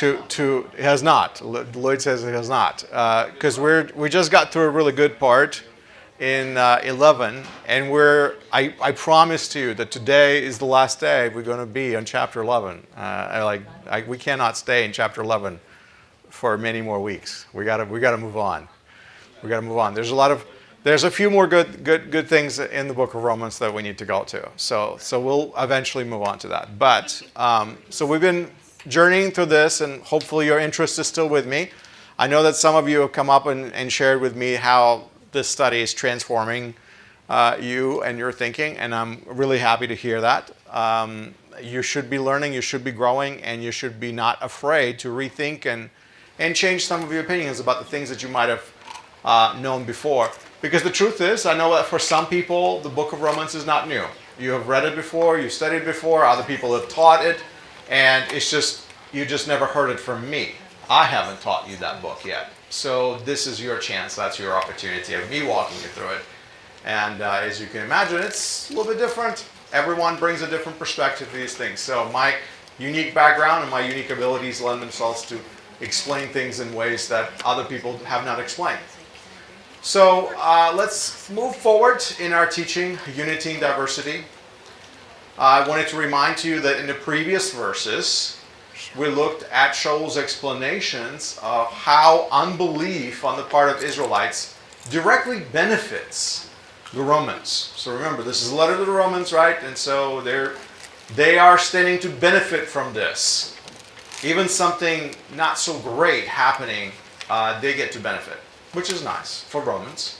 It has not. Lloyd says it has not, because we just got through a really good part in 11, and I promised you that today is the last day we're going to be on chapter 11. We cannot stay in chapter 11 for many more weeks. We got to move on. We got to move on. There's a few more good things in the book of Romans that we need to go to. So we'll eventually move on to that. But so we've been journeying through this, and hopefully your interest is still with me. I know that some of you have come up and shared with me how this study is transforming you and your thinking, and I'm really happy to hear that. You should be learning, you should be growing, and you should be not afraid to rethink and change some of your opinions about the things that you might have known before. Because the truth is, I know that for some people, the book of Romans is not new. You have read it before, you've studied it before, other people have taught it, and it's just, you just never heard it from me. I haven't taught you that book yet. So this is your chance, that's your opportunity of me walking you through it. And as you can imagine, it's a little bit different. Everyone brings a different perspective to these things. So my unique background and my unique abilities lend themselves to explain things in ways that other people have not explained. So let's move forward in our teaching, Unity and Diversity. I wanted to remind you that in the previous verses, we looked at Shaul's explanations of how unbelief on the part of Israelites directly benefits the Romans. So remember, this is a letter to the Romans, right? And so they are standing to benefit from this. Even something not so great happening, they get to benefit, which is nice for Romans.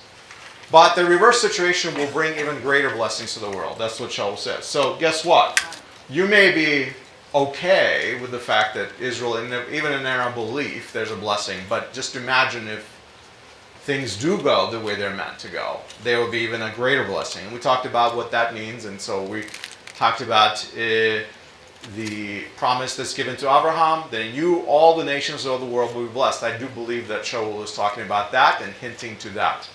But the reverse situation will bring even greater blessings to the world. That's what Shaul says. So guess what? You may be okay with the fact that Israel, even in their unbelief, there's a blessing. But just imagine if things do go the way they're meant to go. There will be even a greater blessing. And we talked about what that means. And so we talked about the promise that's given to Abraham, that in you all the nations of the world will be blessed. I do believe that Shaul is talking about that and hinting to that.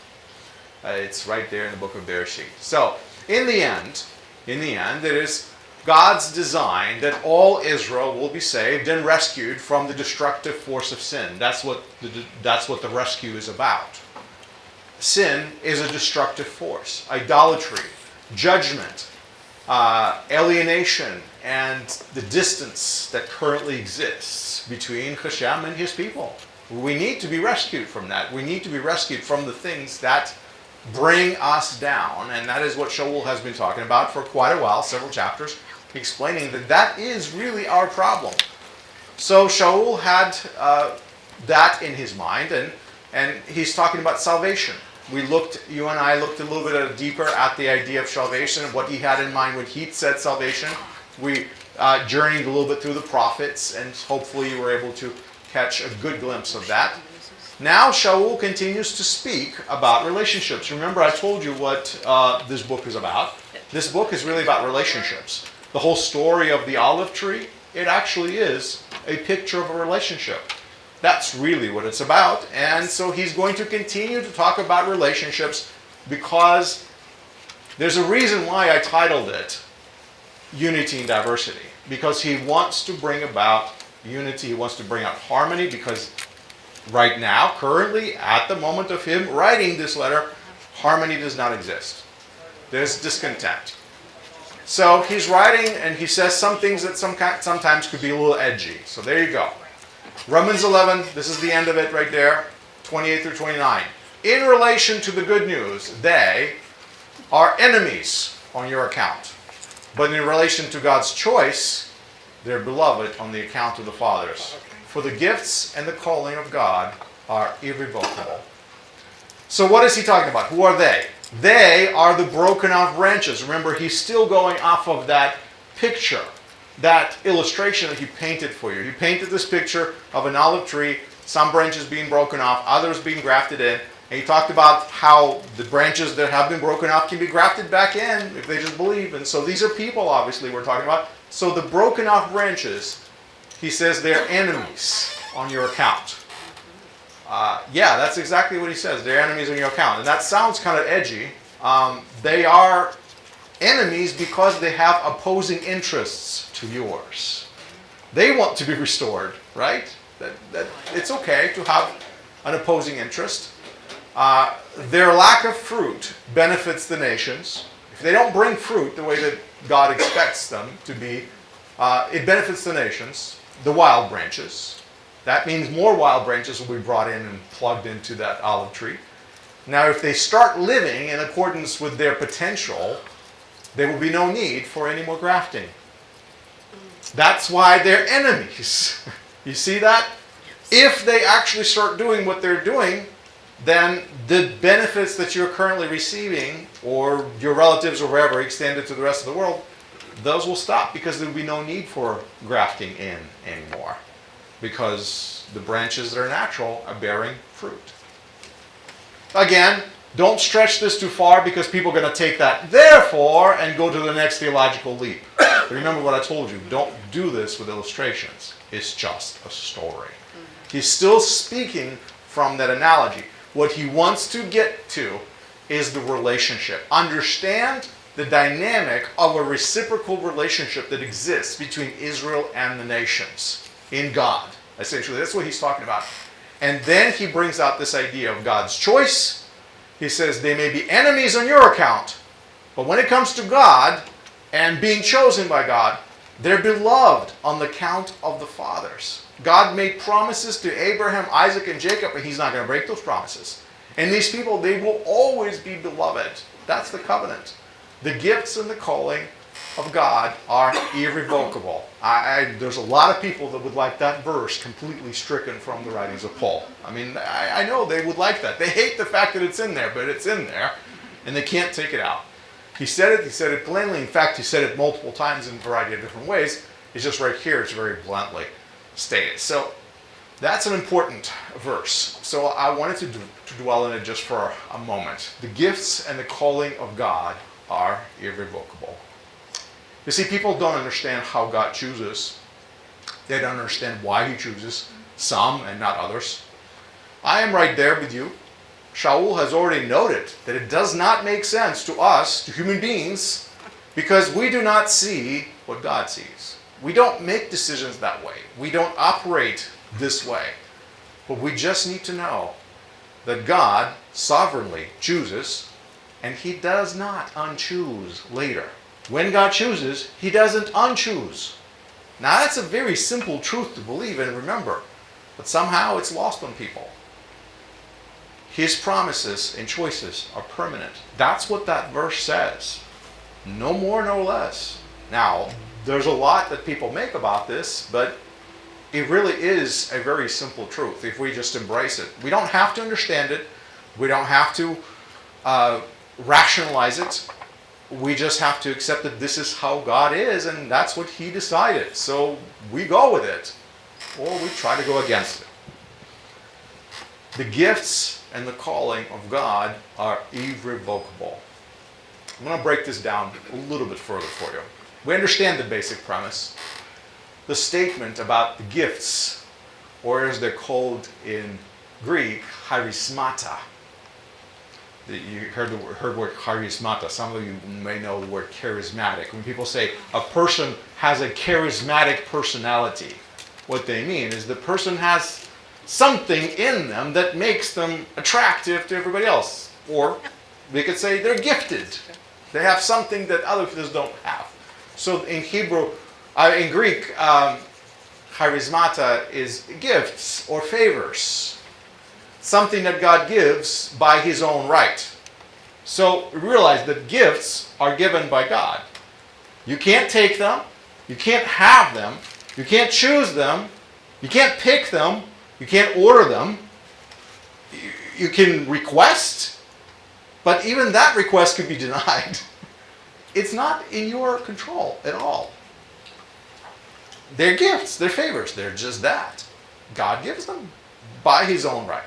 It's right there in the book of Bereshit. So, in the end, it is God's design that all Israel will be saved and rescued from the destructive force of sin. That's what the rescue is about. Sin is a destructive force. Idolatry, judgment, alienation, and the distance that currently exists between Hashem and his people. We need to be rescued from that. We need to be rescued from the things that bring us down. And that is what Shaul has been talking about for quite a while, several chapters, explaining that that is really our problem. So Shaul had that in his mind, and he's talking about salvation. You and I looked a little bit deeper at the idea of salvation, what he had in mind when he said salvation. We journeyed a little bit through the prophets, and hopefully you were able to catch a good glimpse of that. Now Shaul continues to speak about relationships. Remember, I told you what this book is about. This book is really about relationships. The whole story of the olive tree, it actually is a picture of a relationship. That's really what it's about. And so he's going to continue to talk about relationships because there's a reason why I titled it Unity and Diversity. Because he wants to bring about unity, he wants to bring out harmony, because right now, currently, at the moment of him writing this letter, harmony does not exist. There's discontent. So he's writing and he says some things that sometimes could be a little edgy. So there you go. Romans 11, this is the end of it right there, 28 through 29. In relation to the good news, they are enemies on your account. But in relation to God's choice, they're beloved on the account of the fathers. For the gifts and the calling of God are irrevocable. So what is he talking about? Who are they? They are the broken off branches. Remember, he's still going off of that picture, that illustration that he painted for you. He painted this picture of an olive tree, some branches being broken off, others being grafted in. And he talked about how the branches that have been broken off can be grafted back in if they just believe. And so these are people, obviously, we're talking about. So the broken off branches, he says they're enemies on your account. Yeah, that's exactly what he says. They're enemies on your account. And that sounds kind of edgy. They are enemies because they have opposing interests to yours. They want to be restored, right? That it's okay to have an opposing interest. Their lack of fruit benefits the nations. If they don't bring fruit the way that God expects them to be, it benefits the nations, the wild branches. That means more wild branches will be brought in and plugged into that olive tree. Now, if they start living in accordance with their potential, there will be no need for any more grafting. That's why they're enemies. You see that? If they actually start doing what they're doing, then the benefits that you're currently receiving, or your relatives or wherever, extended to the rest of the world, those will stop because there will be no need for grafting in anymore. Because the branches that are natural are bearing fruit. Again, don't stretch this too far because people are going to take that therefore and go to the next theological leap. But remember what I told you. Don't do this with illustrations. It's just a story. He's still speaking from that analogy. What he wants to get to is the relationship. Understand the dynamic of a reciprocal relationship that exists between Israel and the nations in God. Essentially, that's what he's talking about. And then he brings out this idea of God's choice. He says they may be enemies on your account, but when it comes to God and being chosen by God, they're beloved on the account of the fathers. God made promises to Abraham, Isaac, and Jacob, and he's not going to break those promises. And these people, they will always be beloved. That's the covenant. The gifts and the calling of God are irrevocable. There's a lot of people that would like that verse completely stricken from the writings of Paul. I mean, I know they would like that. They hate the fact that it's in there, but it's in there, and they can't take it out. He said it plainly. In fact, he said it multiple times in a variety of different ways. It's just right here, it's very bluntly stated. So that's an important verse. So I wanted to dwell in it just for a moment. The gifts and the calling of God are irrevocable. You see, people don't understand how God chooses. They don't understand why he chooses some and not others. I am right there with you. Shaul has already noted that it does not make sense to us, to human beings, because we do not see what God sees. We don't make decisions that way. We don't operate this way. But we just need to know that God sovereignly chooses, and he does not unchoose later. When God chooses, he doesn't unchoose. Now that's a very simple truth to believe and remember, but somehow it's lost on people. His promises and choices are permanent. That's what that verse says. No more, no less. Now, there's a lot that people make about this, but it really is a very simple truth if we just embrace it. We don't have to understand it. We don't have to rationalize it. We just have to accept that this is how God is, and that's what he decided. So we go with it, or we try to go against it. The gifts and the calling of God are irrevocable. I'm going to break this down a little bit further for you. We understand the basic premise. The statement about the gifts, or as they're called in Greek, charismata. You heard the word charismata. Some of you may know the word charismatic. When people say a person has a charismatic personality, what they mean is the person has something in them that makes them attractive to everybody else. Or we could say they're gifted. They have something that others don't have. So in Greek, charismata is gifts or favors. Something that God gives by his own right. So realize that gifts are given by God. You can't take them. You can't have them. You can't choose them. You can't pick them. You can't order them. You can request, but even that request could be denied. It's not in your control at all. They're gifts, they're favors, they're just that. God gives them by his own right,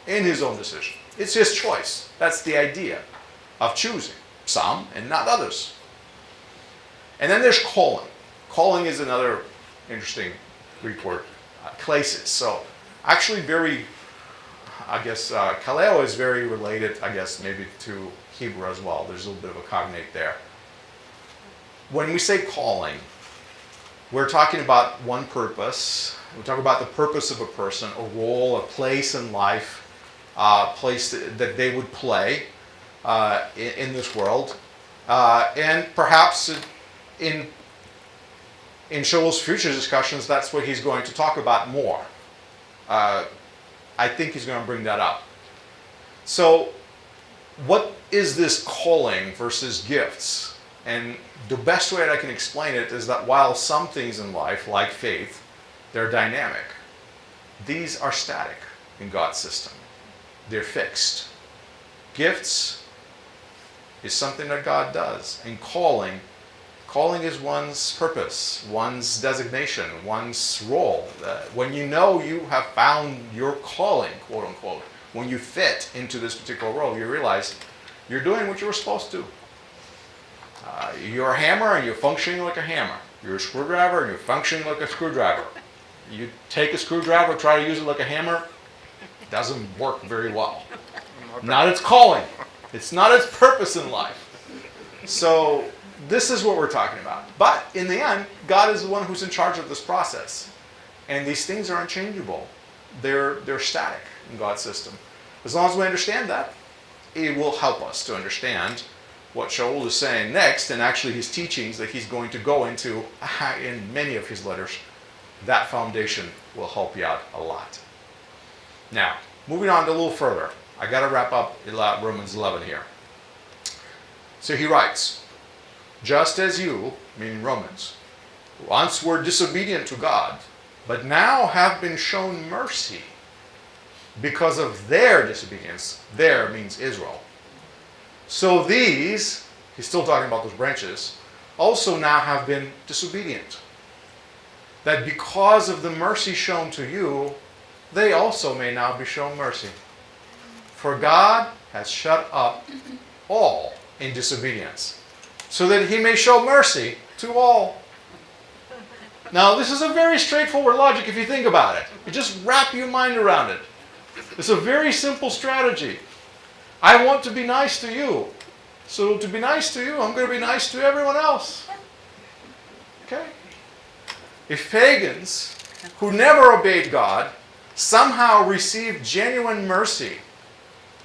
in his own decision. It's his choice. That's the idea of choosing some and not others. And then there's calling. Calling is another interesting Greek word. Klesis. So actually kaleo is very related, I guess, maybe to Hebrew as well. There's a little bit of a cognate there. When we say calling, we're talking about one purpose. We talk about the purpose of a person, a role, a place in life, a place that they would play in this world. And perhaps in Shaul's future discussions, that's what he's going to talk about more. I think he's going to bring that up. So, what is this calling versus gifts? And the best way that I can explain it is that while some things in life, like faith, they're dynamic, these are static in God's system. They're fixed. Gifts is something that God does. And calling is one's purpose, one's designation, one's role. When you know you have found your calling, quote unquote, when you fit into this particular role, you realize you're doing what you were supposed to. You're a hammer and you're functioning like a hammer. You're a screwdriver and you're functioning like a screwdriver. You take a screwdriver, try to use it like a hammer, it doesn't work very well. Not its calling. It's not its purpose in life. So this is what we're talking about. But in the end, God is the one who's in charge of this process. And these things are unchangeable. They're static in God's system. As long as we understand that, it will help us to understand what Shaul is saying next, and actually his teachings that he's going to go into in many of his letters. That foundation will help you out a lot. Now, moving on a little further. I got to wrap up Romans 11 here. So he writes, just as you, meaning Romans, once were disobedient to God, but now have been shown mercy because of their disobedience. Their means Israel. So these, he's still talking about those branches, also now have been disobedient. That because of the mercy shown to you, they also may now be shown mercy. For God has shut up all in disobedience, so that he may show mercy to all. Now, this is a very straightforward logic if you think about it. You just wrap your mind around it. It's a very simple strategy. I want to be nice to you. So to be nice to you, I'm going to be nice to everyone else. Okay? If pagans who never obeyed God somehow received genuine mercy,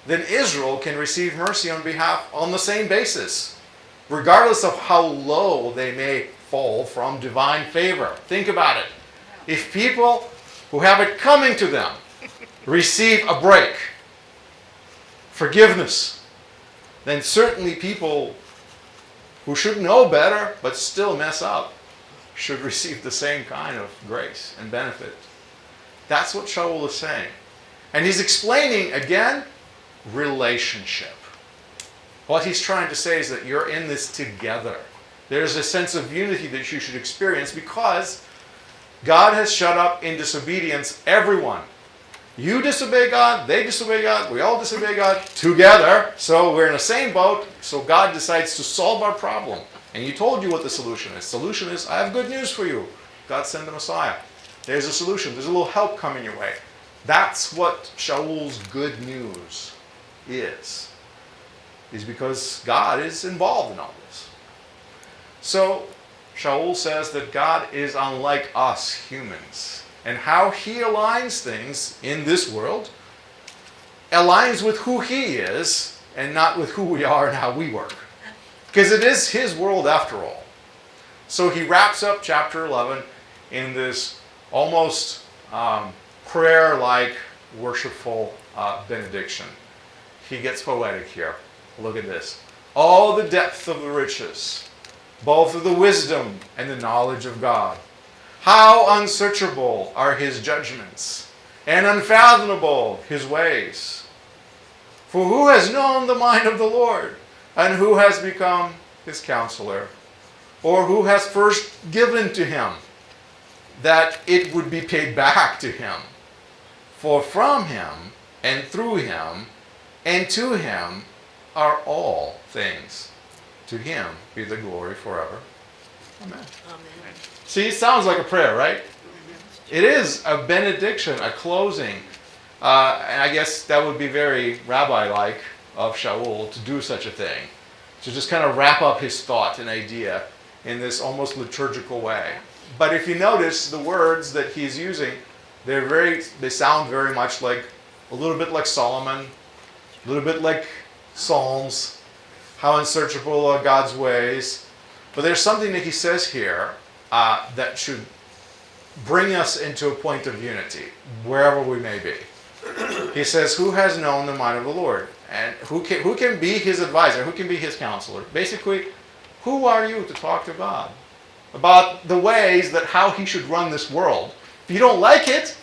then Israel can receive mercy on the same basis, regardless of how low they may fall from divine favor. Think about it. If people who have it coming to them receive a break, forgiveness, then certainly people who should know better but still mess up should receive the same kind of grace and benefit. That's what Shaul is saying. And he's explaining, again, relationship. What he's trying to say is that you're in this together. There's a sense of unity that you should experience because God has shut up in disobedience everyone. You disobey God, they disobey God, we all disobey God together. So we're in the same boat. So God decides to solve our problem. And he told you what the solution is. The solution is, I have good news for you. God sent the Messiah. There's a solution. There's a little help coming your way. That's what Shaul's good news is because God is involved in all this. So Shaul says that God is unlike us humans. And how he aligns things in this world aligns with who he is and not with who we are and how we work. Because it is his world after all. So he wraps up chapter 11 in this almost prayer-like, worshipful benediction. He gets poetic here. Look at this. All the depth of the riches, both of the wisdom and the knowledge of God. How unsearchable are his judgments, and unfathomable his ways. For who has known the mind of the Lord, and who has become his counselor? Or who has first given to him, that it would be paid back to him? For from him, and through him, and to him are all things. To him be the glory forever. Amen. Amen. See, it sounds like a prayer, right? It is a benediction, a closing. And I guess that would be very rabbi-like of Shaul to do such a thing. To just kind of wrap up his thought and idea in this almost liturgical way. But if you notice the words that he's using, they sound very much like, a little bit like Solomon, a little bit like Psalms, how unsearchable are God's ways. But there's something that he says here that should bring us into a point of unity, wherever we may be. He says, who has known the mind of the Lord? And who can be his advisor? Who can be his counselor? Basically, who are you to talk to God about the ways that how he should run this world? If you don't like it,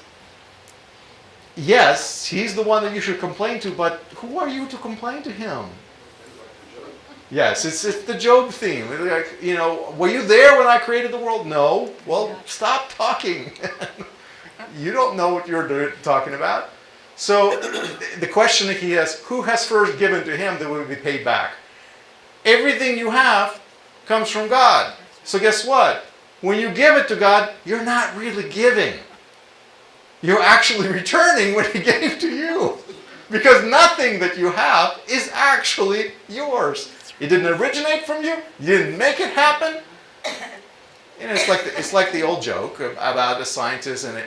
yes, he's the one that you should complain to, but who are you to complain to him? Yes, it's the Job theme. Like, were you there when I created the world? No. Well, stop talking. You don't know what you're talking about. So the question that he has, who has first given to him that will be paid back? Everything you have comes from God. So guess what? When you give it to God, you're not really giving. You're actually returning what he gave to you. Because nothing that you have is actually yours. It didn't originate from you. You didn't make it happen. It's like the old joke about a scientist and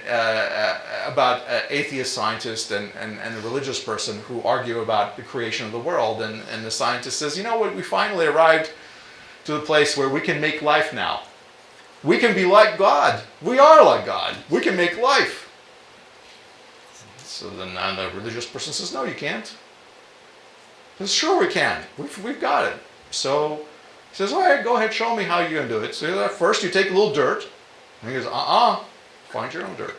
about an atheist scientist and a religious person who argue about the creation of the world. And the scientist says, you know what, we finally arrived to the place where we can make life now. We can be like God. We are like God. We can make life. So then the religious person says, no, you can't. He says, sure we can. We've got it. So he says, all right, go ahead, show me how you're going to do it. So first you take a little dirt. And he goes, find your own dirt.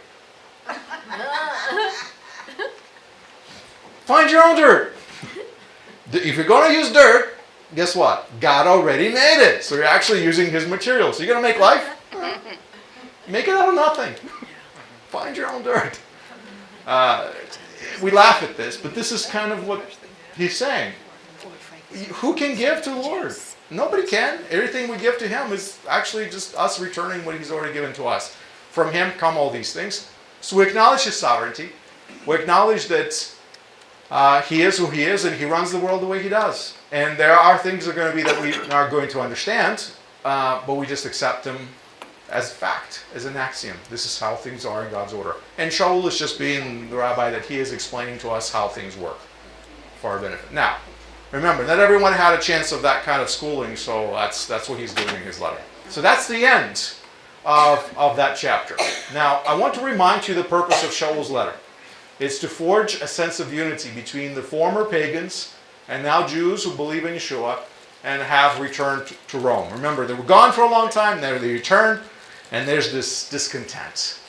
Find your own dirt. If you're going to use dirt, guess what? God already made it. So you're actually using his material. So you're going to make life? Make it out of nothing. Find your own dirt. We laugh at this, but this is kind of what he's saying. Who can give to the Lord? Nobody can. Everything we give to him is actually just us returning what he's already given to us. From him come all these things. So we acknowledge his sovereignty. We acknowledge that he is who he is and he runs the world the way he does. And there are things that are going to be that we are going to understand, but we just accept them as fact, as an axiom. This is how things are in God's order. And Shaul is just being the rabbi that he is explaining to us how things work for our benefit. Now, remember, not everyone had a chance of that kind of schooling, so that's what he's doing in his letter. So that's the end of that chapter. Now, I want to remind you the purpose of Shaul's letter. It's to forge a sense of unity between the former pagans and now Jews who believe in Yeshua and have returned to Rome. Remember, they were gone for a long time, then they returned, and there's this discontent.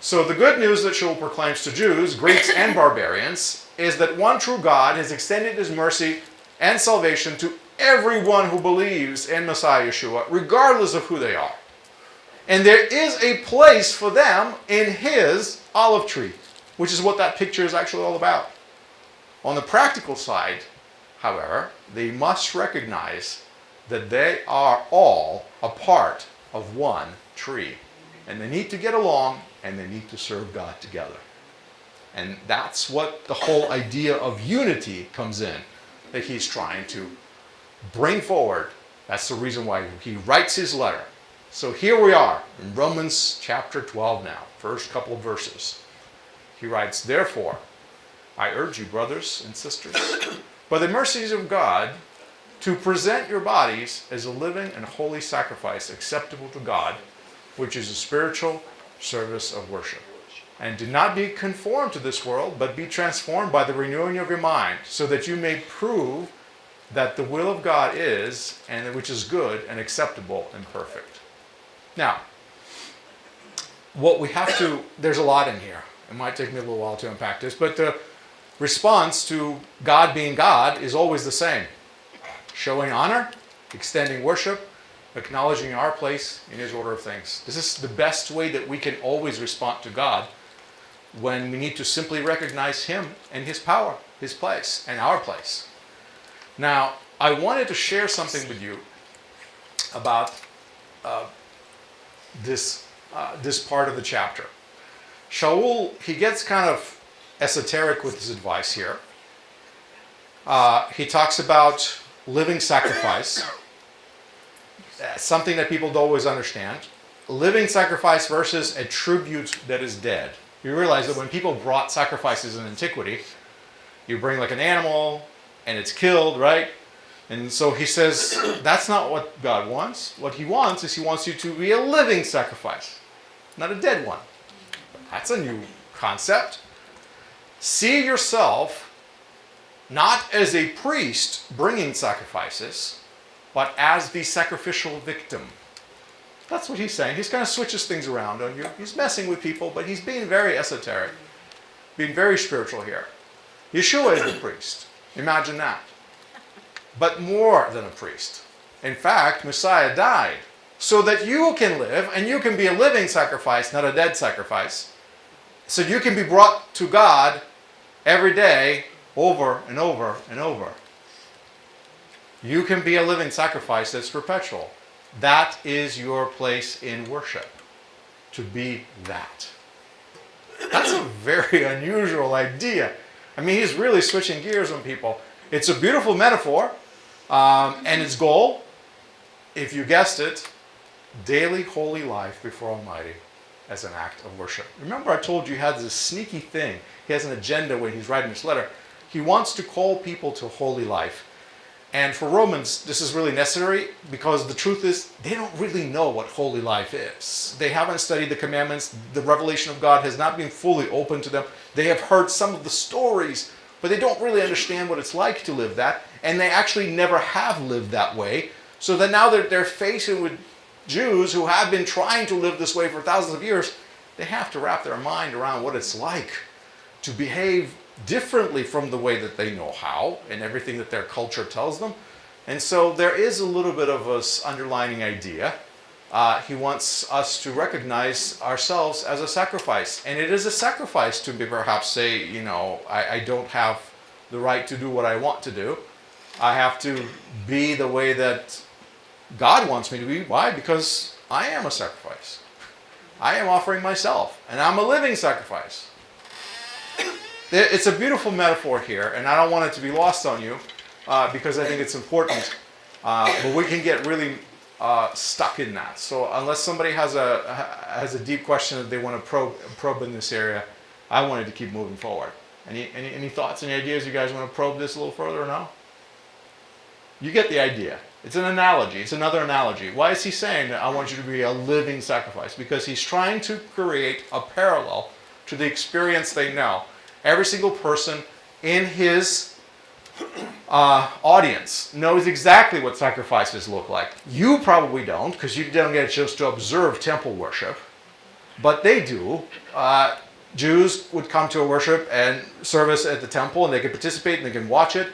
So the good news that Shaul proclaims to Jews, Greeks, and barbarians is that one true God has extended his mercy and salvation to everyone who believes in Messiah Yeshua, regardless of who they are. And there is a place for them in his olive tree, which is what that picture is actually all about. On the practical side, however, they must recognize that they are all a part of one tree. And they need to get along and they need to serve God together. And that's what the whole idea of unity comes in, that he's trying to bring forward. That's the reason why he writes his letter. So here we are in Romans chapter 12 now, first couple of verses. He writes, therefore, I urge you, brothers and sisters, by the mercies of God, to present your bodies as a living and holy sacrifice acceptable to God, which is a spiritual service of worship. And do not be conformed to this world, but be transformed by the renewing of your mind, so that you may prove that the will of God is, and which is good and acceptable and perfect. Now, what we have to, there's a lot in here. It might take me a little while to unpack this, but the response to God being God is always the same. Showing honor, extending worship, acknowledging our place in his order of things. This is the best way that we can always respond to God, when we need to simply recognize him and his power, his place, and our place. Now, I wanted to share something with you about this part of the chapter. Shaul, he gets kind of esoteric with his advice here. He talks about living sacrifice, something that people don't always understand. living sacrifice versus a tribute that is dead. You realize that when people brought sacrifices in antiquity, you bring like an animal and it's killed, right? And so he says, that's not what God wants. What he wants is he wants you to be a living sacrifice, not a dead one. That's a new concept. See yourself not as a priest bringing sacrifices, but as the sacrificial victim. That's what he's saying. He's kind of switches things around on you. He's messing with people, but he's being very esoteric, being very spiritual here. Yeshua is the priest. Imagine that. But more than a priest. In fact, Messiah died so that you can live, and you can be a living sacrifice, not a dead sacrifice. So you can be brought to God every day, over and over and over. You can be a living sacrifice that's perpetual. That is your place in worship, to be that. That's a very unusual idea. I mean, he's really switching gears on people. It's a beautiful metaphor, and its goal, if you guessed it, daily holy life before Almighty as an act of worship. Remember I told you he has this sneaky thing. He has an agenda when he's writing this letter. He wants to call people to holy life. And for Romans, this is really necessary because the truth is they don't really know what holy life is. They haven't studied the commandments. The revelation of God has not been fully open to them. They have heard some of the stories, but they don't really understand what it's like to live that. And they actually never have lived that way. So that now they're facing with Jews who have been trying to live this way for thousands of years. They have to wrap their mind around what it's like to behave differently from the way that they know how and everything that their culture tells them. And so there is a little bit of this underlining idea. He wants us to recognize ourselves as a sacrifice. And it is a sacrifice to be perhaps say, you know, I don't have the right to do what I want to do. I have to be the way that God wants me to be. Why? Because I am a sacrifice. I am offering myself, and I'm a living sacrifice. It's a beautiful metaphor here, and I don't want it to be lost on you because I think it's important. But we can get really stuck in that. So unless somebody has a deep question that they want to probe in this area, I wanted to keep moving forward. Any thoughts, any ideas you guys want to probe this a little further or no? You get the idea. It's an analogy. It's another analogy. Why is he saying that I want you to be a living sacrifice? Because he's trying to create a parallel to the experience they know. Every single person in his audience knows exactly what sacrifices look like. You probably don't, because you don't get a chance to observe temple worship. But they do. Jews would come to a worship and service at the temple, and they could participate and they can watch it.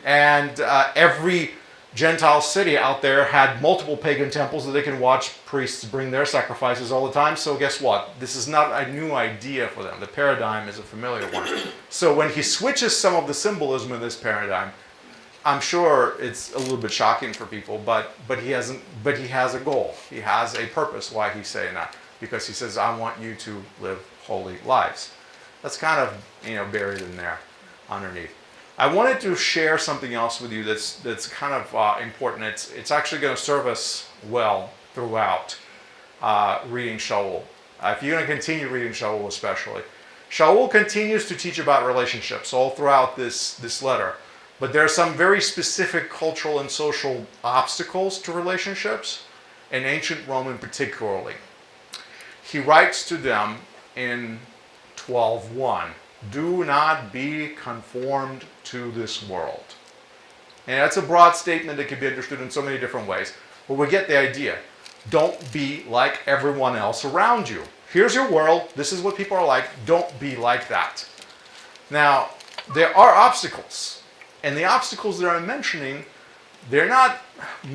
And every Gentile city out there had multiple pagan temples that they can watch priests bring their sacrifices all the time. So guess what? This is not a new idea for them. The paradigm is a familiar one. So when he switches some of the symbolism in this paradigm, I'm sure it's a little bit shocking for people, but he has a goal. He has a purpose why he's saying that. Because he says, I want you to live holy lives. That's kind of buried in there underneath. I wanted to share something else with you that's kind of important. It's actually going to serve us well throughout reading Shaul. If you're going to continue reading Shaul especially. Shaul continues to teach about relationships all throughout this letter. But there are some very specific cultural and social obstacles to relationships, in ancient Rome particularly. He writes to them in 12:1. Do not be conformed to this world. And that's a broad statement that can be understood in so many different ways. But we get the idea. Don't be like everyone else around you. Here's your world. This is what people are like. Don't be like that. Now, there are obstacles. And the obstacles that I'm mentioning, they're not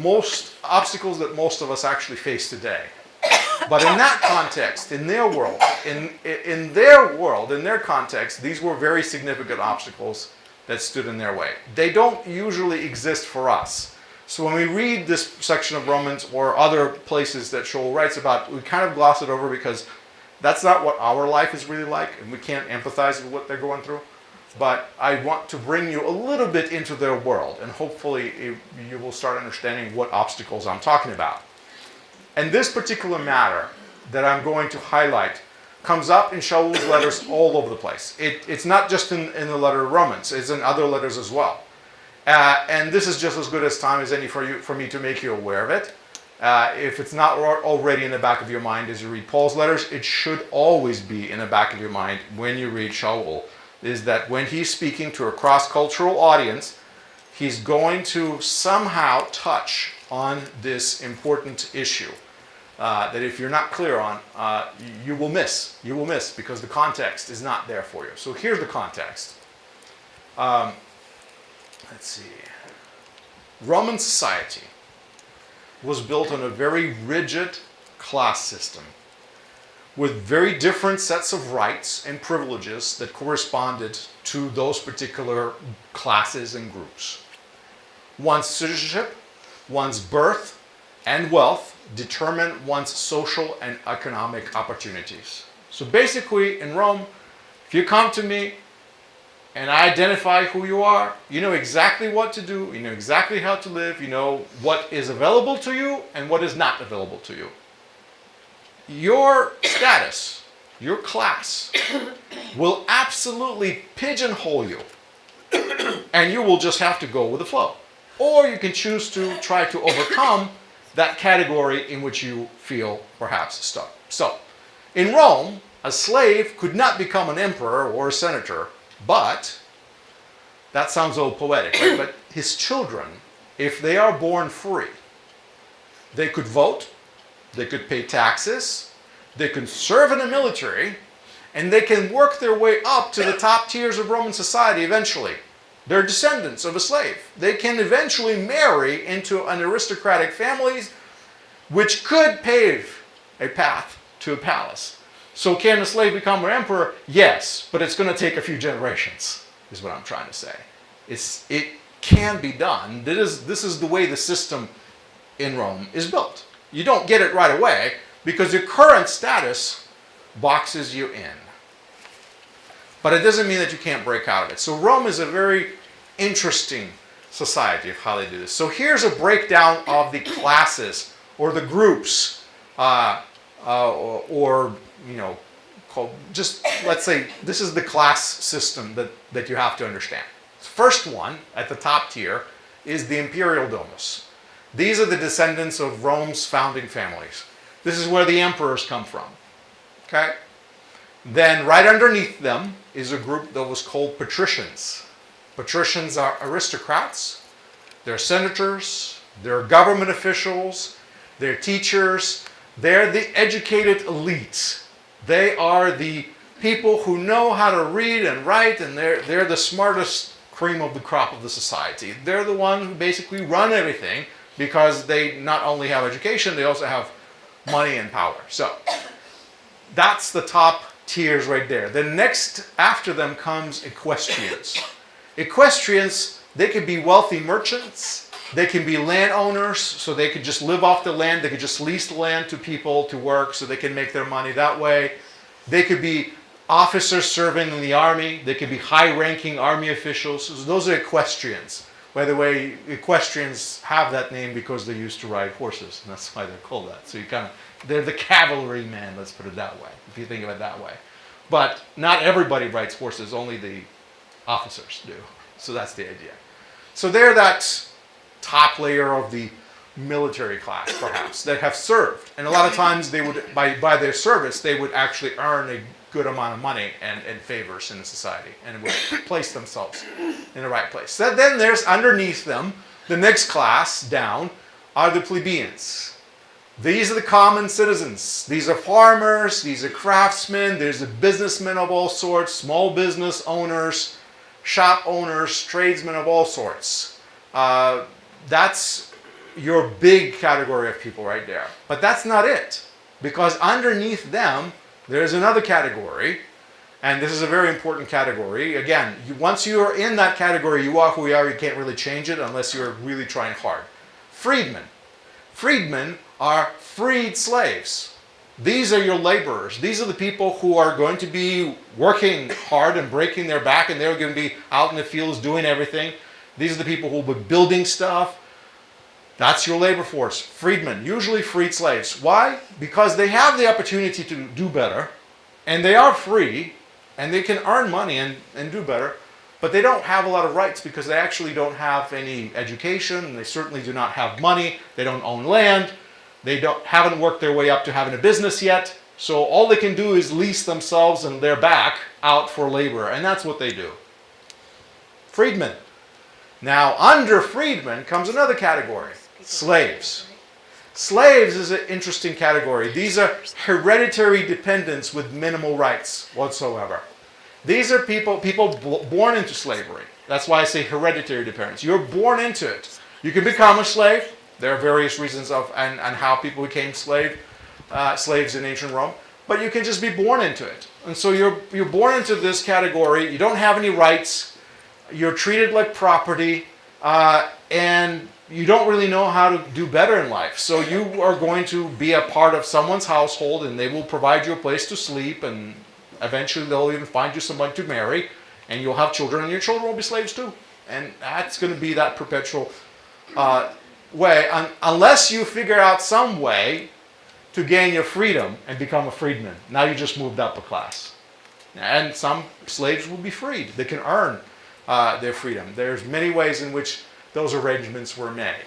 most obstacles that most of us actually face today. But in that context, in their world, in their context, these were very significant obstacles that stood in their way. They don't usually exist for us. So when we read this section of Romans or other places that Shaul writes about, we kind of gloss it over because that's not what our life is really like, and we can't empathize with what they're going through. But I want to bring you a little bit into their world, and hopefully you will start understanding what obstacles I'm talking about. And this particular matter that I'm going to highlight comes up in Shaul's letters all over the place. It's not just in the letter of Romans, it's in other letters as well. And this is just as good as time as any for me to make you aware of it. If it's not already in the back of your mind as you read Paul's letters, it should always be in the back of your mind when you read Shaul, is that when he's speaking to a cross-cultural audience, he's going to somehow touch on this important issue that if you're not clear on, you will miss. You will miss because the context is not there for you. So here's the context. Let's see. Roman society was built on a very rigid class system with very different sets of rights and privileges that corresponded to those particular classes and groups. One's citizenship, one's birth, and wealth determine one's social and economic opportunities. So basically, in Rome, if you come to me and I identify who you are, you know exactly what to do, you know exactly how to live, you know what is available to you and what is not available to you. Your status, your class, will absolutely pigeonhole you, and you will just have to go with the flow. Or you can choose to try to overcome that category in which you feel perhaps stuck. So, in Rome, a slave could not become an emperor or a senator, but, that sounds all poetic, right? But his children, if they are born free, they could vote, they could pay taxes, they could serve in the military, and they can work their way up to the top tiers of Roman society eventually. They're descendants of a slave. They can eventually marry into an aristocratic family, which could pave a path to a palace. So can a slave become an emperor? Yes, but it's going to take a few generations, is what I'm trying to say. It can be done. This is the way the system in Rome is built. You don't get it right away because your current status boxes you in. But it doesn't mean that you can't break out of it. So Rome is a very interesting society of how they do this. So here's a breakdown of the classes or the groups or you know, called, just let's say this is the class system that you have to understand. First one at the top tier is the imperial domus. These are the descendants of Rome's founding families. This is where the emperors come from. Okay? Then right underneath them is a group that was called patricians. Patricians are aristocrats. They're senators. They're government officials. They're teachers. They're the educated elites. They are the people who know how to read and write, and they're the smartest cream of the crop of the society. They're the ones who basically run everything because they not only have education, they also have money and power. So that's the top tiers right there. The next after them comes equestrians. Equestrians, they could be wealthy merchants. They can be landowners, so they could just live off the land. They could just lease the land to people to work so they can make their money that way. They could be officers serving in the army. They could be high-ranking army officials. So those are equestrians. By the way, equestrians have that name because they used to ride horses, and that's why they're called that. So they're the cavalrymen, let's put it that way, if you think of it that way. But not everybody rides horses, only the officers do. So that's the idea. So they're that top layer of the military class, perhaps, that have served. And a lot of times they would, by their service, they would actually earn a good amount of money and favors in the society and would place themselves in the right place. So then there's underneath them, the next class down, are the plebeians. These are the common citizens. These are farmers, these are craftsmen, there's the businessmen of all sorts, small business owners, shop owners, tradesmen of all sorts. That's your big category of people right there. But that's not it. Because underneath them, there's another category. And this is a very important category. Again, once you are in that category, you are who you are. You can't really change it unless you're really trying hard. Freedmen. Freedmen are freed slaves. These are your laborers. These are the people who are going to be working hard and breaking their back, and they're going to be out in the fields doing everything. These are the people who will be building stuff. That's your labor force. Freedmen, usually freed slaves. Why? Because they have the opportunity to do better, and they are free, and they can earn money and do better, but they don't have a lot of rights because they actually don't have any education, and they certainly do not have money, they don't own land, they haven't worked their way up to having a business yet, so all they can do is lease themselves and their back out for labor, and that's what they do. Freedmen. Now, under freedmen comes another category, slaves. Slaves is an interesting category. These are hereditary dependents with minimal rights whatsoever. These are people born into slavery. That's why I say hereditary dependents. You're born into it. You can become a slave. There are various reasons and how people became slaves in ancient Rome. But you can just be born into it. And so you're born into this category. You don't have any rights. You're treated like property. And you don't really know how to do better in life. So you are going to be a part of someone's household, and they will provide you a place to sleep, and eventually they'll even find you someone to marry, and you'll have children, and your children will be slaves too. And that's going to be that perpetual way, unless you figure out some way to gain your freedom and become a freedman. Now you just moved up a class. And some slaves will be freed. They can earn their freedom. There's many ways in which those arrangements were made.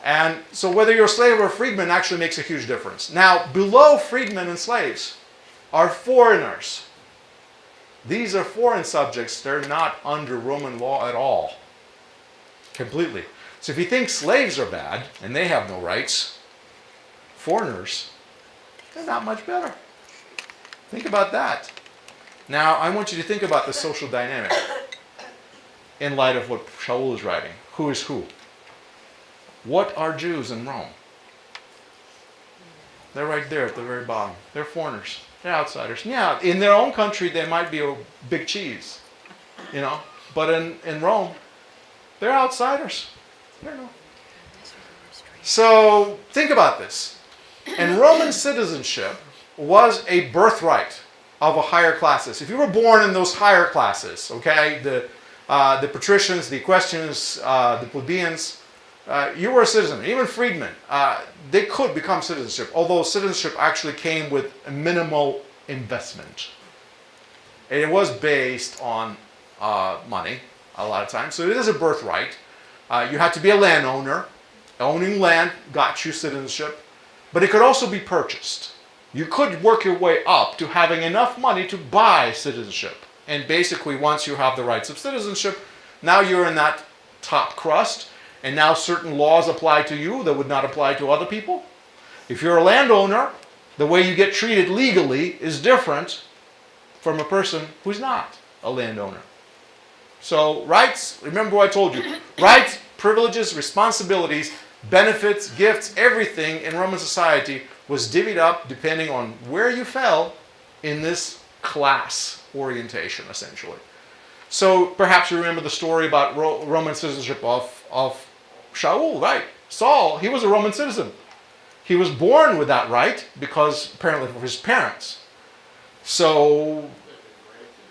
And so whether you're a slave or a freedman actually makes a huge difference. Now, below freedmen and slaves are foreigners. These are foreign subjects. They're not under Roman law at all. Completely. So if you think slaves are bad and they have no rights, foreigners, they're not much better. Think about that. Now, I want you to think about the social dynamic in light of what Shaul is writing. Who is who? What are Jews in Rome? They're right there at the very bottom. They're foreigners. They're outsiders. Yeah, in their own country, they might be a big cheese, But in Rome, they're outsiders. So think about this. And Roman citizenship was a birthright of a higher classes. If you were born in those higher classes, okay, the patricians, the equestrians, the plebeians, you were a citizen. Even freedmen, they could become citizenship, although citizenship actually came with a minimal investment. And it was based on money a lot of times. So it is a birthright. You had to be a landowner. Owning land got you citizenship. But it could also be purchased. You could work your way up to having enough money to buy citizenship. And basically, once you have the rights of citizenship, now you're in that top crust, and now certain laws apply to you that would not apply to other people. If you're a landowner, the way you get treated legally is different from a person who's not a landowner. So rights, remember what I told you, rights, privileges, responsibilities, benefits, gifts, everything in Roman society was divvied up depending on where you fell in this class orientation, essentially. So perhaps you remember the story about Roman citizenship of Shaul, right? Saul, he was a Roman citizen. He was born with that right because apparently of his parents. So,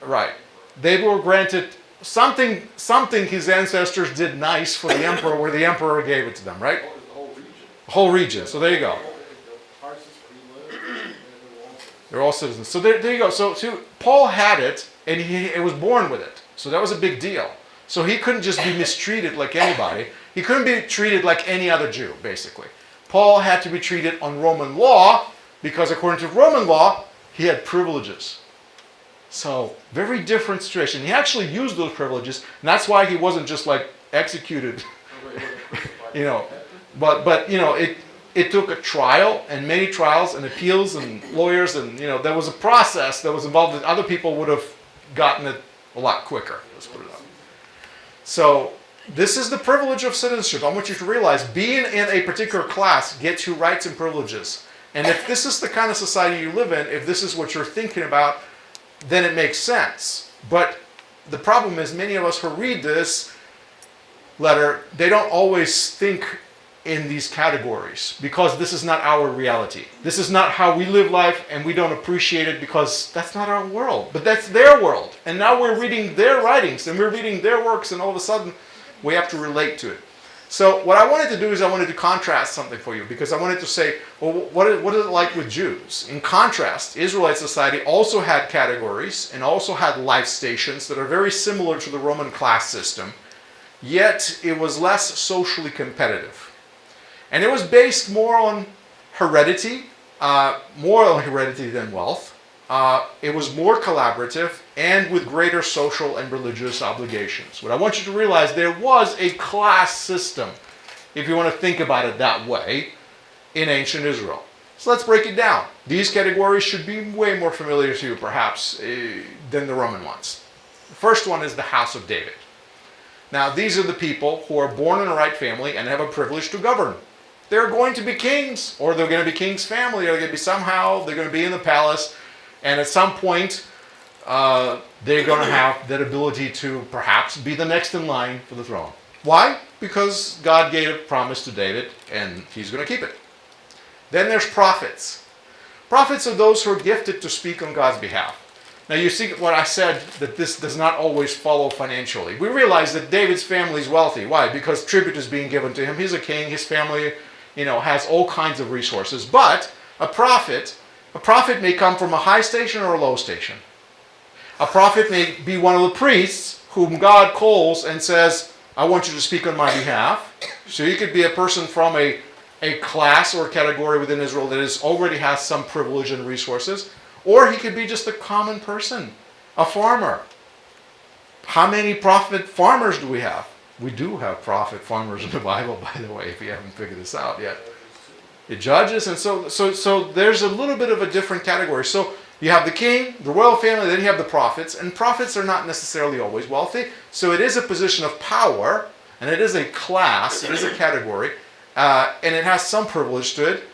right. They were granted something his ancestors did nice for the emperor where the emperor gave it to them, right? The whole region. So there you go. They're all citizens. So there you go. So Paul had it, and he was born with it. So that was a big deal. So he couldn't just be mistreated like anybody. He couldn't be treated like any other Jew, basically. Paul had to be treated on Roman law, because according to Roman law, he had privileges. So very different situation. He actually used those privileges, and that's why he wasn't just like executed, But it took a trial and many trials and appeals and lawyers, and there was a process that was involved that other people would have gotten it a lot quicker. Let's put it up. So this is the privilege of citizenship. I want you to realize being in a particular class gets you rights and privileges. And if this is the kind of society you live in, if this is what you're thinking about, then it makes sense. But the problem is many of us who read this letter, they don't always think in these categories because this is not our reality. This is not how we live life, and we don't appreciate it because that's not our world. But that's their world. And now we're reading their writings and we're reading their works, and all of a sudden we have to relate to it. So what I wanted to do is I wanted to contrast something for you, because I wanted to say, well, what is it like with Jews? In contrast, Israelite society also had categories and also had life stations that are very similar to the Roman class system, yet it was less socially competitive. And it was based more on heredity, than wealth. It was more collaborative and with greater social and religious obligations. What I want you to realize, there was a class system, if you want to think about it that way, in ancient Israel. So let's break it down. These categories should be way more familiar to you, perhaps, than the Roman ones. The first one is the house of David. Now, these are the people who are born in the right family and have a privilege to govern. They're going to be kings, or they're going to be king's family, or they're going to be they're going to be in the palace, and at some point, they're going to have that ability to perhaps be the next in line for the throne. Why? Because God gave a promise to David, and he's going to keep it. Then there's prophets. Prophets are those who are gifted to speak on God's behalf. Now you see what I said, that this does not always follow financially. We realize that David's family is wealthy. Why? Because tribute is being given to him. He's a king. His family, has all kinds of resources. But a prophet may come from a high station or a low station. A prophet may be one of the priests whom God calls and says, I want you to speak on my behalf. So you could be a person from a class or category within Israel that already has some privilege and resources. Or he could be just a common person, a farmer. How many prophet farmers do we have? We do have prophet farmers in the Bible, by the way, if you haven't figured this out yet. It judges, and so there's a little bit of a different category. So you have the king, the royal family, then you have the prophets, and prophets are not necessarily always wealthy. So it is a position of power, and it is a class, it is a category, and it has some privilege to it,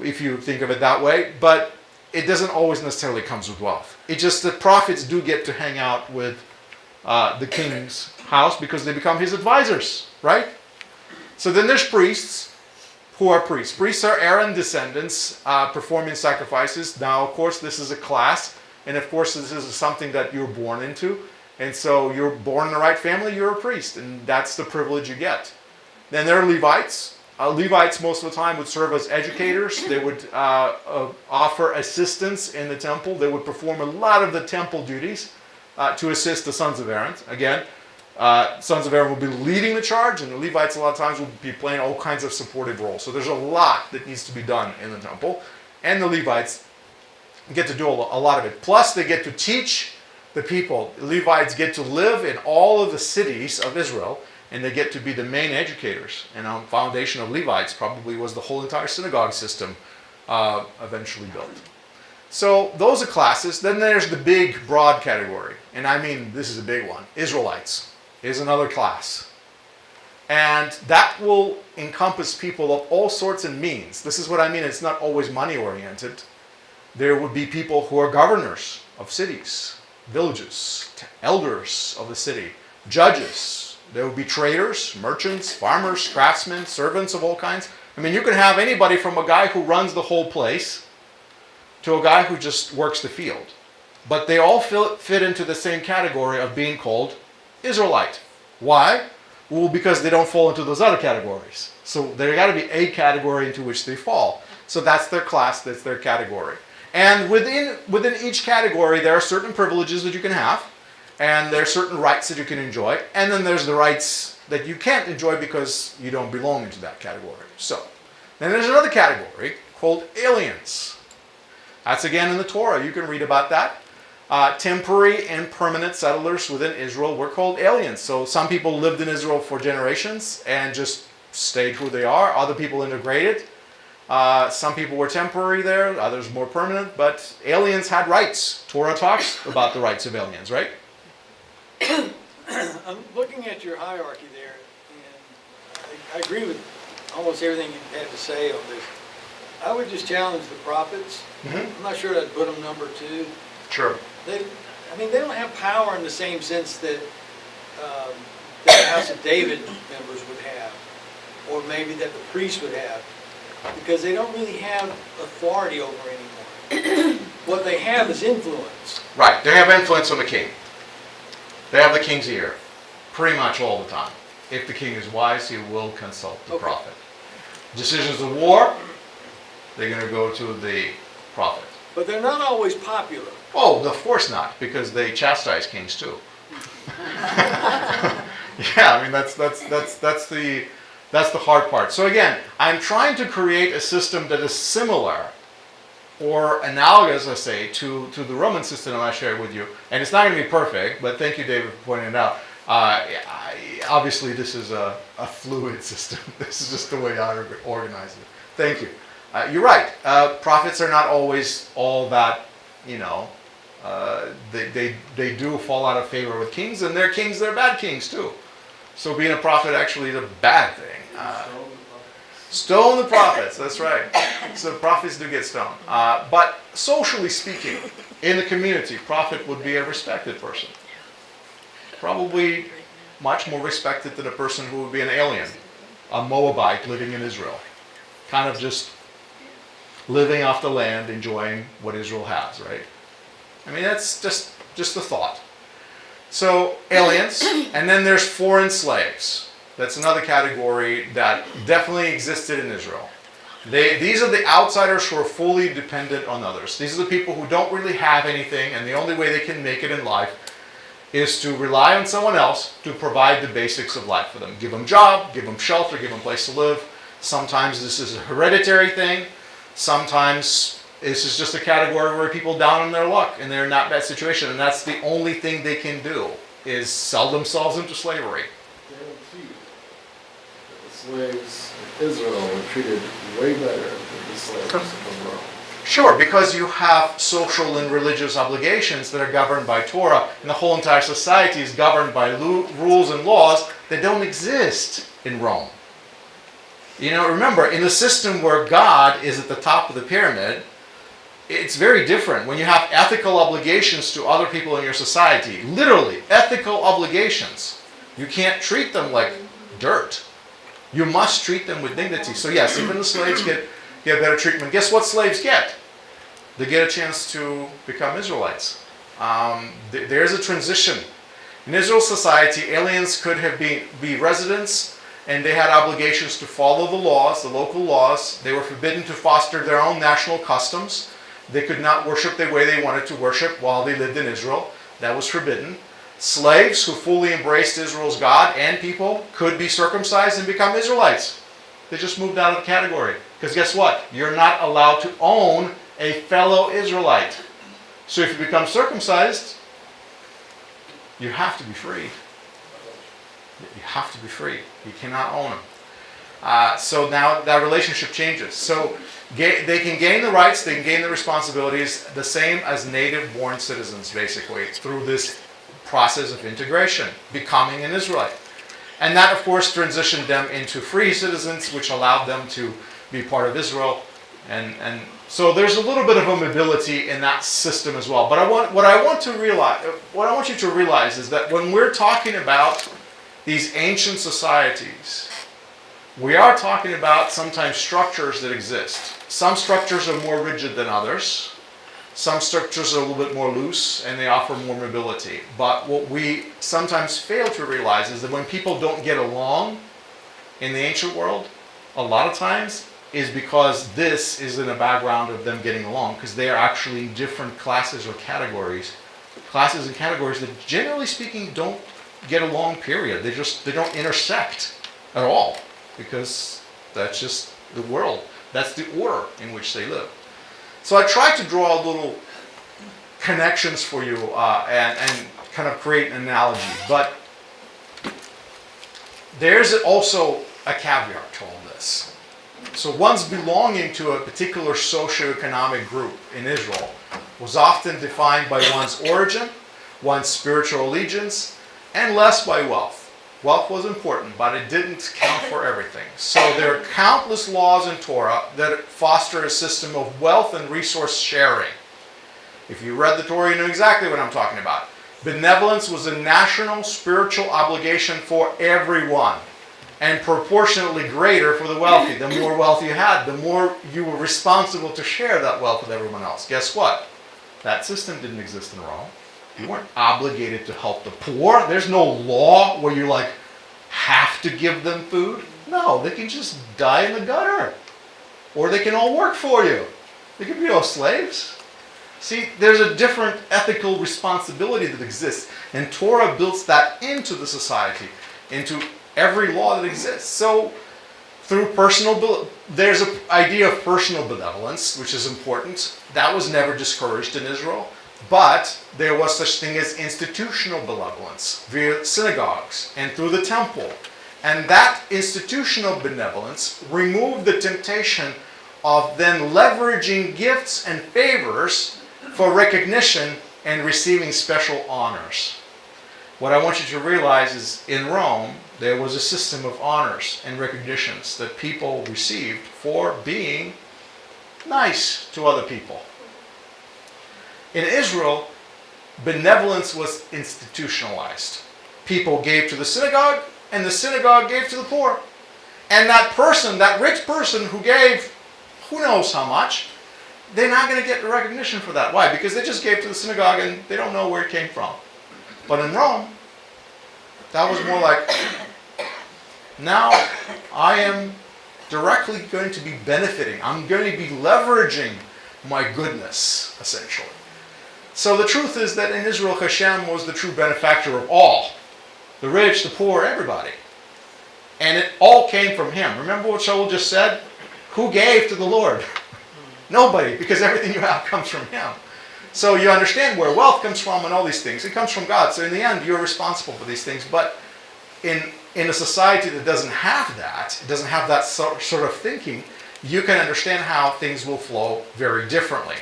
if you think of it that way, but it doesn't always necessarily comes with wealth. It's just that prophets do get to hang out with the king's house because they become his advisors, right? So then there's priests. Who are priests? Priests are Aaron's descendants performing sacrifices. Now, of course, this is a class, and of course, this is something that you're born into. And so you're born in the right family, you're a priest, and that's the privilege you get. Then there are Levites. Levites, most of the time, would serve as educators. They would offer assistance in the temple. They would perform a lot of the temple duties to assist the sons of Aaron. Again, sons of Aaron will be leading the charge, and the Levites a lot of times will be playing all kinds of supportive roles. So there's a lot that needs to be done in the temple, and the Levites get to do a lot of it. Plus, they get to teach the people. The Levites get to live in all of the cities of Israel, and they get to be the main educators. And on the foundation of Levites probably was the whole entire synagogue system eventually built. So those are classes. Then there's the big, broad category. And I mean, this is a big one. Israelites is another class. And that will encompass people of all sorts and means. This is what I mean. It's not always money-oriented. There would be people who are governors of cities, villages, elders of the city, judges. There would be traders, merchants, farmers, craftsmen, servants of all kinds. I mean, you can have anybody from a guy who runs the whole place to a guy who just works the field. But they all fit into the same category of being called Israelite. Why? Well, because they don't fall into those other categories. So there got to be a category into which they fall. So that's their class, that's their category. And within each category, there are certain privileges that you can have, and there are certain rights that you can enjoy, and then there's the rights that you can't enjoy because you don't belong into that category. So, then there's another category called aliens. That's again in the Torah. You can read about that. Temporary and permanent settlers within Israel were called aliens. So some people lived in Israel for generations and just stayed who they are. Other people integrated. Some people were temporary there, others more permanent, but aliens had rights. Torah talks about the rights of aliens, right? I'm looking at your hierarchy there, and I agree with almost everything you had to say on this. I would just challenge the prophets. I'm not sure I'd put them number 2. Sure. They don't have power in the same sense that the House of David members would have, or maybe that the priests would have, because they don't really have authority over anyone. What they have is influence. Right. They have influence on the king. They have the king's ear pretty much all the time. If the king is wise, he will consult the Okay. prophet. Decisions of war, they're going to go to the prophet. But they're not always popular. Oh, of course not, because they chastise kings too. Yeah, I mean that's the hard part. So again, I'm trying to create a system that is similar or analogous, I say, to the Roman system I shared with you. And it's not going to be perfect, but thank you, David, for pointing it out. Obviously, this is a fluid system. This is just the way I organize it. Thank you. You're right. Prophets are not always all that, they do fall out of favor with kings, and they're kings, they're bad kings too. So being a prophet actually is a bad thing. Stone the prophets, that's right. So prophets do get stoned. But socially speaking, in the community, prophet would be a respected person. Probably much more respected than a person who would be an alien, a Moabite living in Israel. Kind of just living off the land, enjoying what Israel has, right? I mean, that's just a thought. So, aliens, and then there's foreign slaves. That's another category that definitely existed in Israel. These are the outsiders who are fully dependent on others. These are the people who don't really have anything, and the only way they can make it in life is to rely on someone else to provide the basics of life for them. Give them job, give them shelter, give them place to live. Sometimes this is a hereditary thing. Sometimes this is just a category where people down on their luck and they're in that bad situation, and that's the only thing they can do is sell themselves into slavery. Guaranteed that the slaves in Israel were treated way better than the slaves of Rome. Sure, because you have social and religious obligations that are governed by Torah, and the whole entire society is governed by rules and laws that don't exist in Rome. Remember, in a system where God is at the top of the pyramid, it's very different. When you have ethical obligations to other people in your society, literally, ethical obligations, you can't treat them like dirt. You must treat them with dignity. So yes, even the slaves get better treatment. Guess what slaves get? They get a chance to become Israelites. There's a transition. In Israel's society, aliens could be residents, and they had obligations to follow the laws, the local laws. They were forbidden to foster their own national customs. They could not worship the way they wanted to worship while they lived in Israel. That was forbidden. Slaves who fully embraced Israel's God and people could be circumcised and become Israelites. They just moved out of the category. Because guess what? You're not allowed to own a fellow Israelite. So if you become circumcised, you have to be freed. You have to be free. You cannot own them. So now that relationship changes. So they can gain the rights, they can gain the responsibilities, the same as native-born citizens, basically, through this process of integration, becoming an Israelite. And that, of course, transitioned them into free citizens, which allowed them to be part of Israel. And so there's a little bit of a mobility in that system as well. But what I want you to realize is that when we're talking about these ancient societies, we are talking about sometimes structures that exist. Some structures are more rigid than others. Some structures are a little bit more loose and they offer more mobility. But what we sometimes fail to realize is that when people don't get along in the ancient world, a lot of times is because this is in the background of them getting along, because they are actually in different classes or categories. Classes and categories that, generally speaking, don't get along, period. They don't intersect at all, because that's just the world. That's the order in which they live. So I tried to draw little connections for you and kind of create an analogy. But there's also a caveat to all this. So one's belonging to a particular socioeconomic group in Israel was often defined by one's origin, one's spiritual allegiance, and less by wealth. Wealth was important, but it didn't count for everything. So there are countless laws in Torah that foster a system of wealth and resource sharing. If you read the Torah, you know exactly what I'm talking about. Benevolence was a national spiritual obligation for everyone, and proportionately greater for the wealthy. The more wealth you had, the more you were responsible to share that wealth with everyone else. Guess what? That system didn't exist in Rome. You weren't obligated to help the poor. There's no law where you have to give them food? No, they can just die in the gutter. Or they can all work for you. They can be all slaves. See, there's a different ethical responsibility that exists. And Torah builds that into the society, into every law that exists. So, through there's an idea of personal benevolence, which is important. That was never discouraged in Israel. But there was such thing as institutional benevolence via synagogues and through the temple. And that institutional benevolence removed the temptation of then leveraging gifts and favors for recognition and receiving special honors. What I want you to realize is in Rome, there was a system of honors and recognitions that people received for being nice to other people. In Israel, benevolence was institutionalized. People gave to the synagogue, and the synagogue gave to the poor. And that person, that rich person who gave who knows how much, they're not going to get the recognition for that. Why? Because they just gave to the synagogue and they don't know where it came from. But in Rome, that was more like, now I am directly going to be benefiting. I'm going to be leveraging my goodness, essentially. So the truth is that in Israel, Hashem was the true benefactor of all. The rich, the poor, everybody. And it all came from him. Remember what Shaul just said? Who gave to the Lord? Nobody, because everything you have comes from him. So you understand where wealth comes from and all these things. It comes from God. So in the end, you're responsible for these things. But in a society that doesn't have that, it doesn't have that sort of thinking, you can understand how things will flow very differently.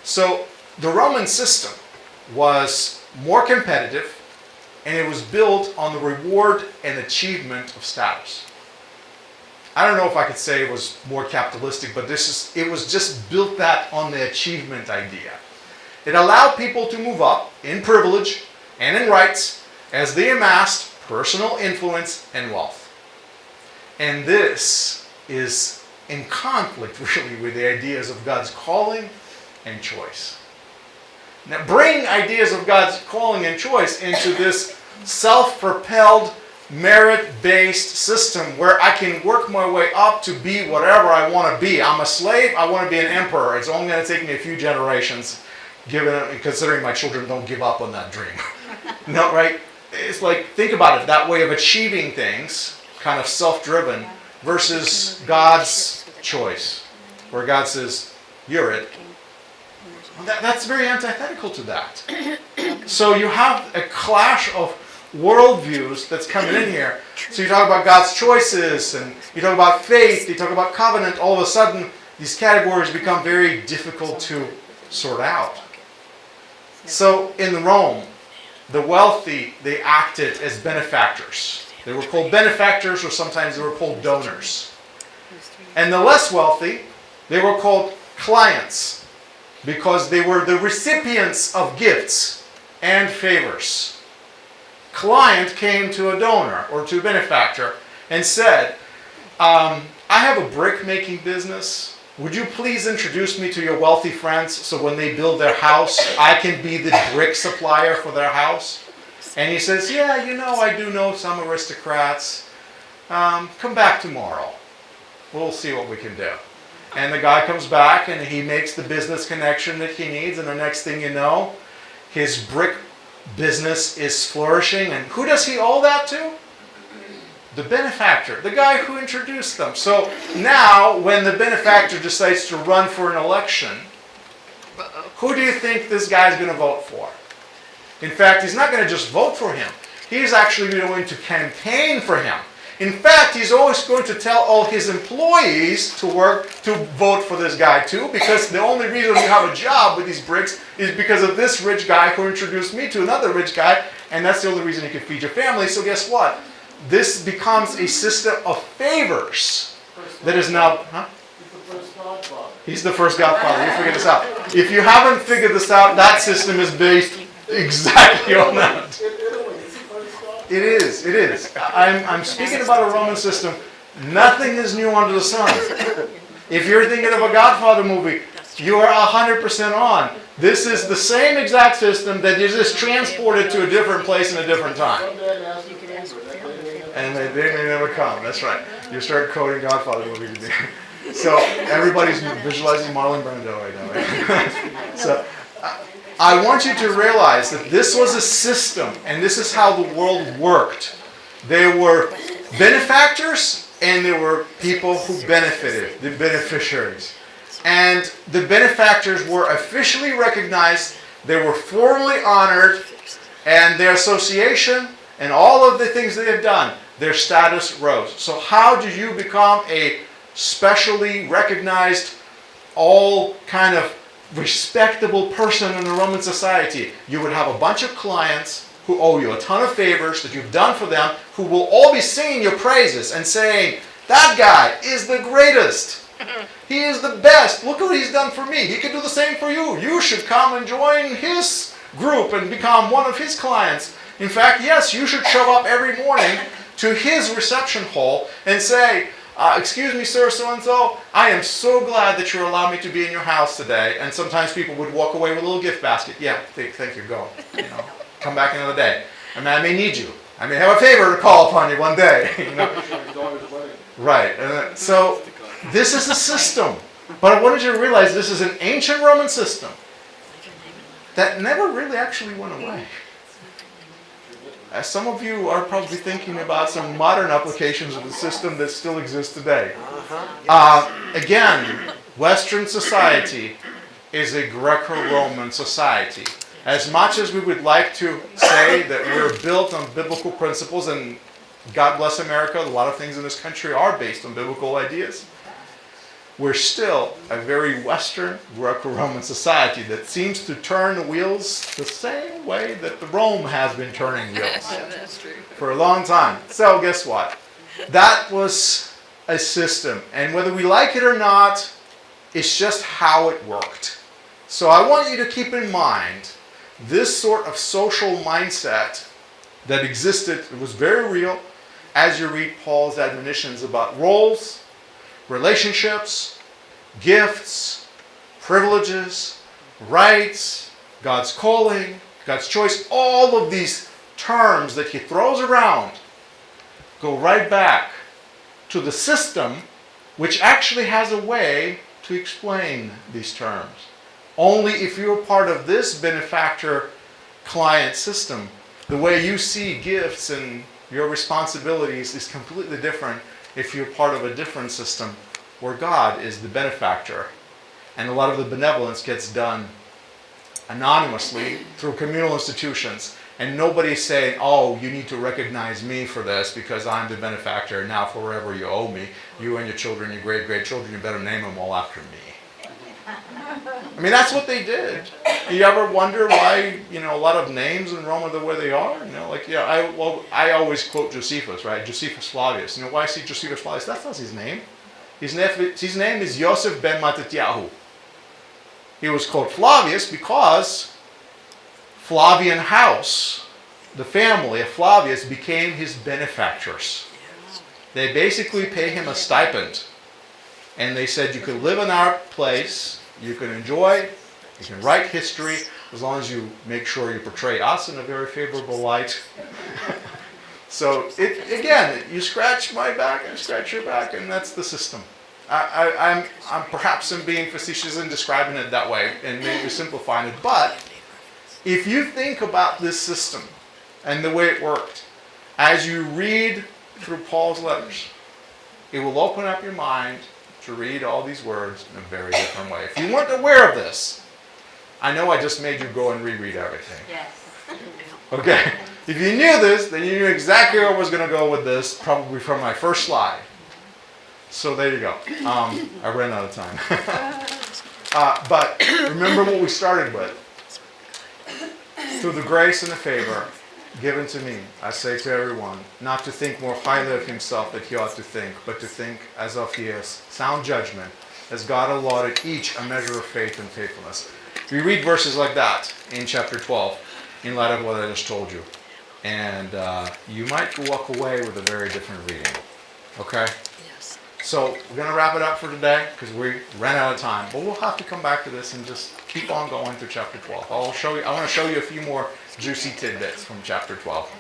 So the Roman system was more competitive, and it was built on the reward and achievement of status. I don't know if I could say it was more capitalistic, but it was just built that on the achievement idea. It allowed people to move up in privilege and in rights as they amassed personal influence and wealth. And this is in conflict really with the ideas of God's calling and choice. Now bring ideas of God's calling and choice into this self-propelled, merit-based system where I can work my way up to be whatever I want to be. I'm a slave, I want to be an emperor. It's only going to take me a few generations, considering my children don't give up on that dream. No, right? It's like, think about it, that way of achieving things, kind of self-driven, versus God's choice, where God says, you're it. That's very antithetical to that. So you have a clash of worldviews that's coming in here. So you talk about God's choices, and you talk about faith, you talk about covenant, all of a sudden these categories become very difficult to sort out. So in Rome, the wealthy, they acted as benefactors. They were called benefactors, or sometimes they were called donors. And the less wealthy, they were called clients, because they were the recipients of gifts and favors. Client came to a donor or to a benefactor and said, I have a brick making business. Would you please introduce me to your wealthy friends so when they build their house, I can be the brick supplier for their house? And he says, yeah, I do know some aristocrats. Come back tomorrow. We'll see what we can do. And the guy comes back and he makes the business connection that he needs, and the next thing you know, his brick business is flourishing. And who does he owe that to? The benefactor, the guy who introduced them. So now when the benefactor decides to run for an election, who do you think this guy's going to vote for? In fact, he's not going to just vote for him. He's actually going to campaign for him. In fact, he's always going to tell all his employees to vote for this guy too, because the only reason you have a job with these bricks is because of this rich guy who introduced me to another rich guy, and that's the only reason you can feed your family. So guess what? This becomes a system of favors that is now... Huh? He's the first godfather. You figure this out. If you haven't figured this out, that system is based exactly on that. It is. I'm speaking about a Roman system. Nothing is new under the sun. If you're thinking of a Godfather movie, you are 100% on. This is the same exact system that is just transported to a different place in a different time. and they may never come. That's right. You start quoting Godfather movies. So everybody's visualizing Marlon Brando right now. Right? So I want you to realize that this was a system, and this is how the world worked. There were benefactors, and there were people who benefited, the beneficiaries. And the benefactors were officially recognized, they were formally honored, and their association and all of the things they have done, their status rose. So how do you become a specially recognized, all kind of respectable person in the Roman society? You would have a bunch of clients who owe you a ton of favors that you've done for them, who will all be singing your praises and saying, that guy is the greatest. He is the best. Look what he's done for me. He can do the same for you. You should come and join his group and become one of his clients. In fact, yes, you should show up every morning to his reception hall and say, excuse me, sir, so-and-so, I am so glad that you allowed me to be in your house today. And sometimes people would walk away with a little gift basket. Yeah, thank you, go. Come back another day. I mean, I may need you. I may have a favor to call upon you one day. Right. So this is a system. But I wanted you to realize this is an ancient Roman system that never really actually went away. As some of you are probably thinking about some modern applications of the system that still exists today. Again, Western society is a Greco-Roman society. As much as we would like to say that we're built on biblical principles, and God bless America, a lot of things in this country are based on biblical ideas, we're still a very Western Greco-Roman society that seems to turn the wheels the same way that the Rome has been turning wheels for a long time. So guess what? That was a system. And whether we like it or not, it's just how it worked. So I want you to keep in mind this sort of social mindset that existed. It was very real as you read Paul's admonitions about roles, relationships, gifts, privileges, rights, God's calling, God's choice. All of these terms that he throws around go right back to the system, which actually has a way to explain these terms. Only if you're part of this benefactor-client system, the way you see gifts and your responsibilities is completely different if you're part of a different system where God is the benefactor. And a lot of the benevolence gets done anonymously through communal institutions. And nobody's saying, oh, you need to recognize me for this because I'm the benefactor. Now forever you owe me. You and your children, your great-grandchildren, you better name them all after me. I mean, that's what they did. You ever wonder why, a lot of names in Rome are the way they are? I always quote Josephus, right? Josephus Flavius. Why I see Josephus Flavius? That's not his name. His name is Yosef ben Mattatyahu. He was called Flavius because Flavian house, the family of Flavius, became his benefactors. They basically pay him a stipend. And they said, you can live in our place, you can enjoy, you can write history, as long as you make sure you portray us in a very favorable light. So, you scratch my back, I scratch your back, and that's the system. I'm perhaps being facetious in describing it that way, and maybe simplifying it, but if you think about this system and the way it worked, as you read through Paul's letters, it will open up your mind to read all these words in a very different way. If you weren't aware of this, I know I just made you go and reread everything. Yes. Okay. If you knew this, then you knew exactly where I was going to go with this, probably from my first slide. So there you go. I ran out of time. But remember what we started with. Through the grace and the favor given to me, I say to everyone, not to think more highly of himself than he ought to think, but to think as of he is. Sound judgment, as God allotted each a measure of faith and faithfulness. We read verses like that in chapter 12, in light of what I just told you. And you might walk away with a very different reading. Okay? Yes. So we're going to wrap it up for today because we ran out of time. But we'll have to come back to this and just keep on going through chapter 12. I want to show you a few more juicy tidbits from chapter 12.